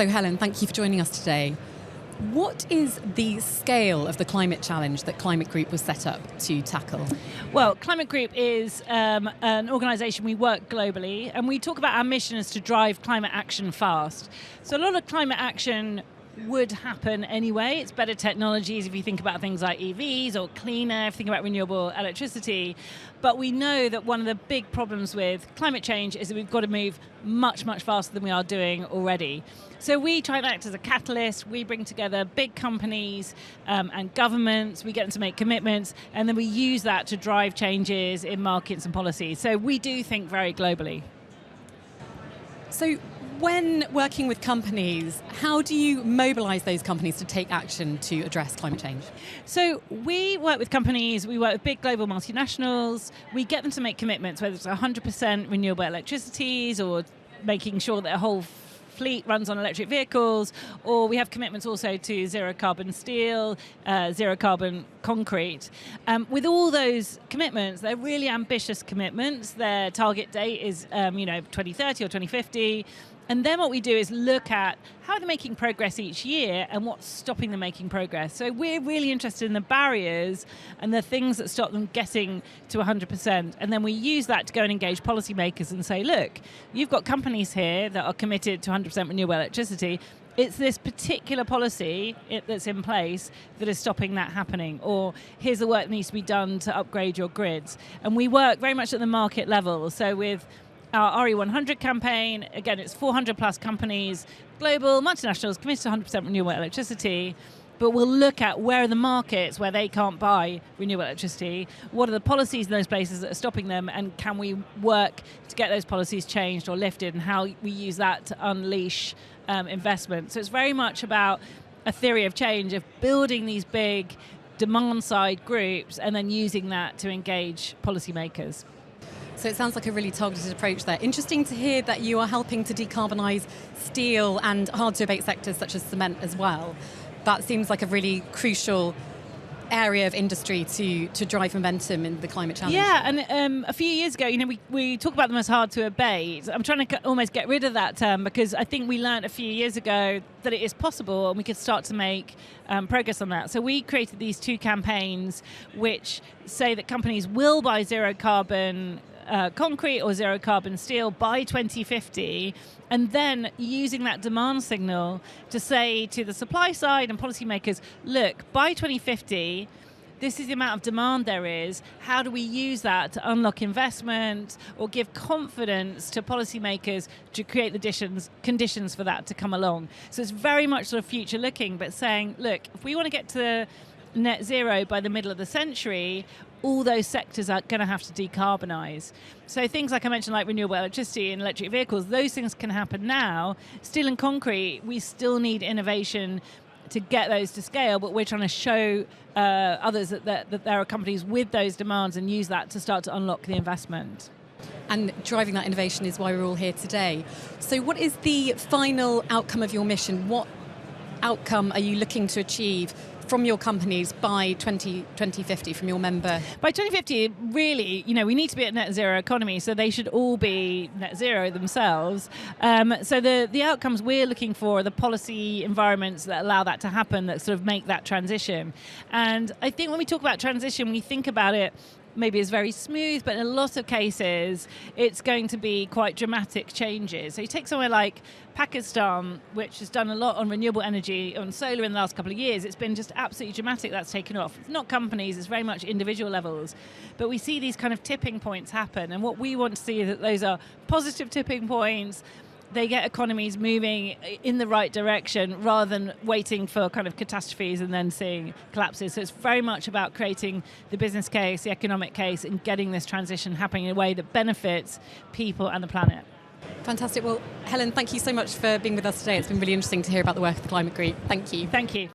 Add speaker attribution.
Speaker 1: So Helen, thank you for joining us today. What is the scale of the climate challenge that Climate Group was set up to tackle?
Speaker 2: Well, Climate Group is an organisation, we work globally, and we talk about our mission is to drive climate action fast. So a lot of climate action would happen anyway. It's better technologies if you think about things like EVs or cleaner, if you think about renewable electricity. But we know that one of the big problems with climate change is that we've got to move much, much faster than we are doing already. So we try and act as a catalyst. We bring together big companies and governments. We get them to make commitments, and then we use that to drive changes in markets and policies. So we do think very globally.
Speaker 1: So when working with companies, how do you mobilise those companies to take action to address climate change?
Speaker 2: So we work with companies, we work with big global multinationals, we get them to make commitments, whether it's 100% renewable electricities or making sure that a whole fleet runs on electric vehicles, or we have commitments also to zero carbon steel, zero carbon concrete. With all those commitments, they're really ambitious commitments. Their target date is 2030 or 2050. And then what we do is look at how they're making progress each year and what's stopping them making progress. So we're really interested in the barriers and the things that stop them getting to 100%. And then we use that to go and engage policymakers and say, look, you've got companies here that are committed to 100% renewable electricity. It's this particular policy that's in place that is stopping that happening. Or here's the work that needs to be done to upgrade your grids. And we work very much at the market level. So with our RE100 campaign, again, it's 400 plus companies, global multinationals committed to 100% renewable electricity. But we'll look at where are the markets where they can't buy renewable electricity, what are the policies in those places that are stopping them, and can we work to get those policies changed or lifted, and how we use that to unleash investment. So it's very much about a theory of change, of building these big demand-side groups and then using that to engage policymakers.
Speaker 1: So it sounds like a really targeted approach there. Interesting to hear that you are helping to decarbonise steel and hard-to-abate sectors such as cement as well. That seems like a really crucial area of industry to drive momentum in the climate challenge.
Speaker 2: Yeah, and a few years ago, we talk about them as hard to abate. I'm trying to almost get rid of that term because I think we learned a few years ago that it is possible and we could start to make progress on that. So we created these two campaigns which say that companies will buy zero carbon concrete or zero carbon steel by 2050, and then using that demand signal to say to the supply side and policymakers, look, by 2050, this is the amount of demand there is. How do we use that to unlock investment or give confidence to policymakers to create the conditions for that to come along? So it's very much sort of future looking, but saying, look, if we want to get to net zero by the middle of the century, all those sectors are going to have to decarbonise. So things like I mentioned, like renewable electricity and electric vehicles, those things can happen now. Steel and concrete, we still need innovation to get those to scale, but we're trying to show others that there are companies with those demands and use that to start to unlock the investment.
Speaker 1: And driving that innovation is why we're all here today. So what is the final outcome of your mission? What outcome are you looking to achieve from your companies by 2050, from your member?
Speaker 2: By 2050, really, we need to be at net zero economy, so they should all be net zero themselves. So the outcomes we're looking for are the policy environments that allow that to happen, that sort of make that transition. And I think when we talk about transition, we think about it maybe as very smooth, but in a lot of cases, it's going to be quite dramatic changes. So you take somewhere like Pakistan, which has done a lot on renewable energy, on solar in the last couple of years. It's been just absolutely dramatic that's taken off. It's not companies, it's very much individual levels. But we see these kind of tipping points happen. And what we want to see is that those are positive tipping points. They get economies moving in the right direction rather than waiting for kind of catastrophes and then seeing collapses. So it's very much about creating the business case, the economic case, and getting this transition happening in a way that benefits people and the planet.
Speaker 1: Fantastic. Well, Helen, thank you so much for being with us today. It's been really interesting to hear about the work of the Climate Group. Thank you.
Speaker 2: Thank you.